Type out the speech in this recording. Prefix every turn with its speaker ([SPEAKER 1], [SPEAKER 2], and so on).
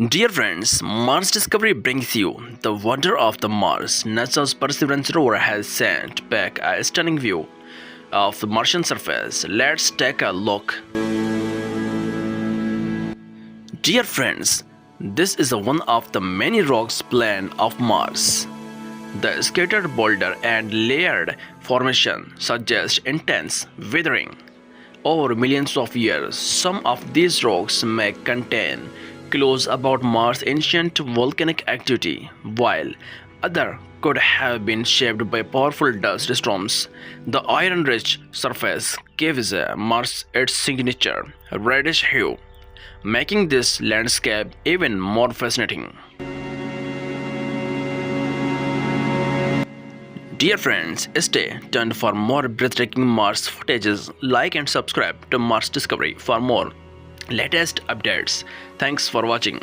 [SPEAKER 1] Dear friends, Mars Discovery brings you the wonder of the Mars. NASA's Perseverance rover has sent back a stunning view of the Martian surface. Let's take a look. Dear friends, this is one of the many rocks plain of Mars. The scattered boulder and layered formation suggest intense weathering over millions of years. Some of these rocks may contain clues about Mars' ancient volcanic activity, while others could have been shaped by powerful dust storms. The iron-rich surface gives Mars its signature reddish hue, making this landscape even more fascinating. Dear friends, stay tuned for more breathtaking Mars footages. Like and subscribe to Mars Discovery for more latest updates. Thanks for watching.